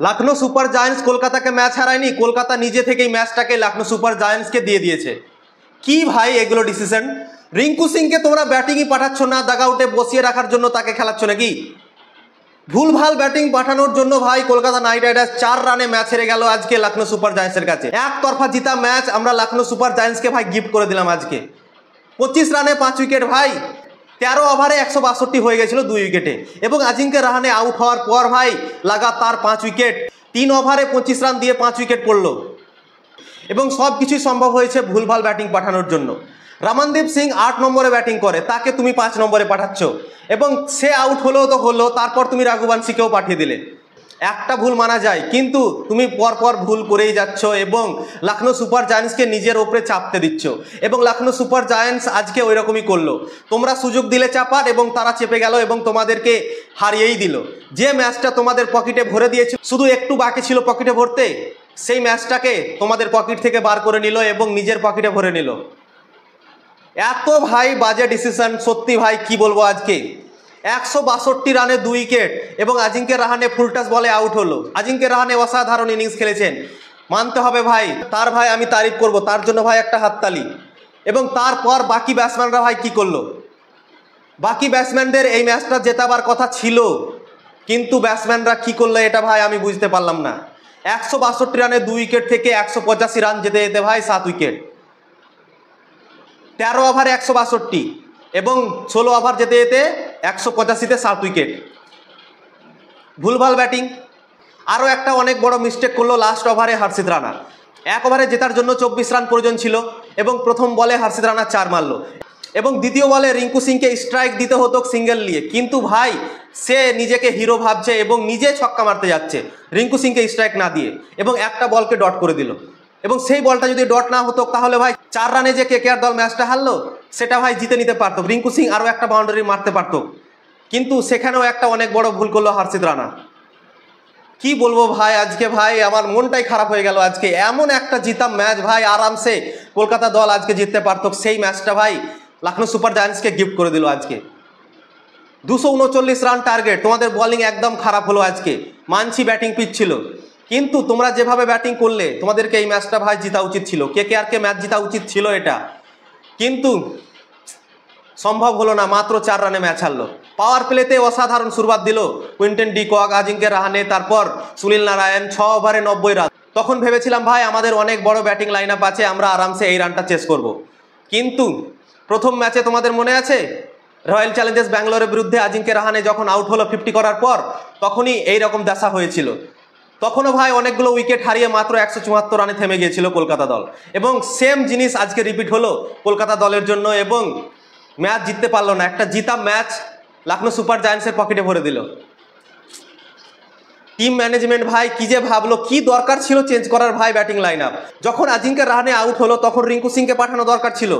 Lucknow super giants কলকাতাকে match হারায়নি, Kolkata নিজে থেকেই ম্যাচটাকে লখনৌ সুপার জায়ান্টসকে দিয়ে দিয়েছে। কি ভাই এগুলো ডিসিশন? রিঙ্কু সিংকে তোমরা ব্যাটিংই পাঠাচ্ছ না, দাগআউটে বসিয়ে রাখার জন্য তাকে খেলাচ্ছ নাকি? ভুলভাল ব্যাটিং পাঠানোর জন্য ভাই কলকাতা নাইট রাইডার্স 4 রানে ম্যাচ হেরে গেল আজকে লখনৌ সুপার জায়ান্টসের কাছে। একতরফা জিতা ম্যাচ আমরা লখনৌ সুপার জায়ান্টসকে ভাই গিফট করে দিলাম আজকে। 25 রানে 5 উইকেট ভাই, 13 ওভারে 162 হয়ে গেছিল 2 উইকেটে। এবং আজিঙ্ক্য রাহানে আউট হওয়ার পর ভাই লাগাতার 5 উইকেট, 3 ওভারে 25 রান দিয়ে 5 উইকেট পড়লো। এবং সব কিছুই সম্ভব হয়েছে ভুলভাল ব্যাটিং পাঠানোর জন্য। রমনদীপ সিং 8 নম্বরে ব্যাটিং করে, তাকে তুমি 5 নম্বরে পাঠাচ্ছ এবং সে আউট হলেও তো হলো, তারপর তুমি রঘুবংশীকেও পাঠিয়ে দিলে। একটা ভুল মানা যায়, কিন্তু তুমি পরপর ভুল করেই যাচ্ছ এবং লখনৌ সুপার জায়ান্টসকে নিজের ওপরে চাপতে দিচ্ছ। এবং লখনৌ সুপার জায়ান্টস আজকে ওই রকমই করলো। তোমরা সুযোগ দিলে চাপার এবং তারা চেপে গেল এবং তোমাদেরকে হারিয়েই দিল। যে ম্যাচটা তোমাদের পকেটে ভরে দিয়েছিল, শুধু একটু বাকি ছিল পকেটে ভরতে, সেই ম্যাচটাকে তোমাদের পকেট থেকে বার করে নিল এবং নিজের পকেটে ভরে নিল। এত ভাই বাজে ডিসিশন, সত্যি ভাই কি বলবো। আজকে 162 রানে 2 উইকেট এবং আজিঙ্ক্য রাহানে ফুলটাস বলে আউট হলো। আজিঙ্ক্য রাহানে অসাধারণ ইনিংস খেলেছেন, মানতে হবে ভাই, তার ভাই আমি তারিফ করব, তার জন্য ভাই একটা হাততালি। এবং তারপর বাকি ব্যাটসম্যানরা ভাই কি করলো? বাকি ব্যাটসম্যানদের এই ম্যাচটা জেতাবার কথা ছিল, কিন্তু ব্যাটসম্যানরা কি করলো এটা ভাই আমি বুঝতে পারলাম না। 162 রানে 2 উইকেট থেকে 185 রান যেতে যেতে ভাই 7 উইকেট, 13 ওভারে 162 এবং 16 ওভার যেতে যেতে 185তে 7 উইকেট। ভুলভাল ব্যাটিং। আরও একটা অনেক বড় মিস্টেক করলো লাস্ট ওভারে হর্ষিত রানা। 1 ওভারে জেতার জন্য 24 রান প্রয়োজন ছিল এবং প্রথম বলে হর্ষিত রানা 4 মারলো এবং দ্বিতীয় বলে রিঙ্কু সিংকে স্ট্রাইক দিতে হতো সিঙ্গেল নিয়ে, কিন্তু ভাই সে নিজেকে হিরো ভাবছে এবং নিজে ছক্কা মারতে যাচ্ছে রিঙ্কু সিংকে স্ট্রাইক না দিয়ে, এবং একটা বলকে ডট করে দিল। এবং সেই বলটা যদি ডট না হতো তাহলে ভাই 4 রানে যে কেকেআর দল ম্যাচটা হারলো সেটা ভাই জিতে নিতে পারতো, রিঙ্কু সিং আরও একটা বাউন্ডারি মারতে পারতো। কিন্তু সেখানেও একটা অনেক বড় ভুল করলো হর্ষিত রানা। কি বলবো ভাই, আজকে ভাই আমার মনটাই খারাপ হয়ে গেল। আজকে এমন একটা জিতা ম্যাচ ভাই, আরামসে কলকাতা দল আজকে জিততে পারতো, সেই ম্যাচটা ভাই লখনৌ সুপার জায়ান্টসকে গিফট করে দিল আজকে। 239 রান টার্গেট, তোমাদের বোলিং একদম খারাপ হলো আজকে, মানছি ব্যাটিং পিচ ছিল, কিন্তু তোমরা যেভাবে ব্যাটিং করলে তোমাদেরকে এই ম্যাচটা ভাই জিতা উচিত ছিল, কেকেআরকে ম্যাচ জিতা উচিত ছিল এটা, কিন্তু সম্ভব হলো না। মাত্র 4 রানে ম্যাচ হারলো। পাওয়ার প্লেতে অসাধারণ শুরুয়াত দিল Quinton de Kock, Ajinkya Rahane, তারপর সুনীল নারায়ণ, 6 ওভারে 90 রান। তখন ভেবেছিলাম ভাই আমাদের অনেক বড় ব্যাটিং লাইন আপ আছে, আমরা আরামসে এই রানটা চেস করব। কিন্তু প্রথম ম্যাচে তোমাদের মনে আছে রয়্যাল চ্যালেঞ্জার্স ব্যাঙ্গালোরের বিরুদ্ধে আজিঙ্ক্য রাহানে যখন আউট হলো 50 করার পর, তখনই এইরকম দশা হয়েছিল। তখনও ভাই অনেকগুলো উইকেট হারিয়ে মাত্র 174 রানে থেমে গিয়েছিল কলকাতা দল, এবং সেম জিনিস আজকে রিপিট হলো কলকাতা দলের জন্য এবং ম্যাচ জিততে পারলো না। একটা জিতা ম্যাচ লখনৌ সুপার জায়ান্টসের পকেটে ভরে দিল। টিম ম্যানেজমেন্ট ভাই কি যে ভাবলো, কি দরকার ছিল চেঞ্জ করার ভাই ব্যাটিং লাইন আপ। যখন আজিঙ্ক্য রাহানে আউট হলো তখন রিঙ্কু সিংকে পাঠানো দরকার ছিল,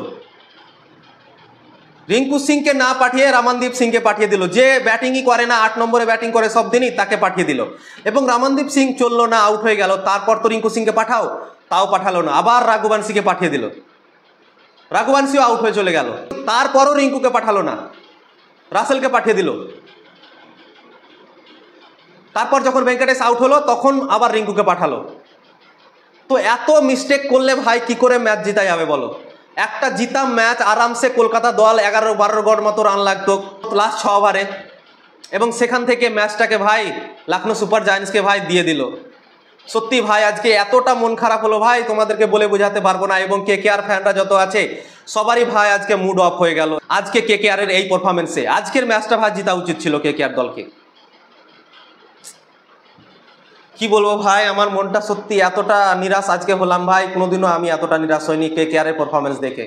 রিঙ্কু সিংকে না পাঠিয়ে রমনদীপ সিংকে পাঠিয়ে দিল, যে ব্যাটিংই করে না, 8 নম্বরে ব্যাটিং করে সব দিনই, তাকে পাঠিয়ে দিল। এবং রমনদীপ সিং চললো না, আউট হয়ে গেল। তারপর তো রিঙ্কু সিংকে পাঠাও, তাও পাঠালো না, আবার রঘুবংশীকে পাঠিয়ে দিল, রঘুবংশীও আউট হয়ে চলে গেল। তারপরও রিঙ্কুকে পাঠালো না, রাসেলকে পাঠিয়ে দিল। তারপর যখন ভেঙ্কটেশ আউট হলো তখন আবার রিঙ্কুকে পাঠালো। তো এত মিস্টেক করলে ভাই কি করে ম্যাচ জিতা যাবে বলো? একটা জিতা ম্যাচ আরামসে কলকাতা দল 11-12 গড় মতো রান লাগতো লাস্ট 6 ওভারে, এবং সেখান থেকে ম্যাচটাকে ভাই লখনৌ সুপার জায়ান্টসকে ভাই দিয়ে দিল। সত্যি ভাই আজকে এতটা মন খারাপ হলো ভাই তোমাদেরকে বলে বোঝাতে পারবো না। এবং কেকেআর ফ্যানরা যত আছে সবারই ভাই আজকে মুড অফ হয়ে গেল আজকে কেকেআর এর এই পারফরমেন্সে। আজকের ম্যাচটা ভাই জিতা উচিত ছিল কেকেআর দলকে। কি বলবো ভাই, আমার মনটা সত্যি এতটা নিরাশ আজকে হলাম ভাই, কোনোদিনও আমি এতটা নিরাশ হইনি কেকেআর এর পারফরমেন্স দেখে।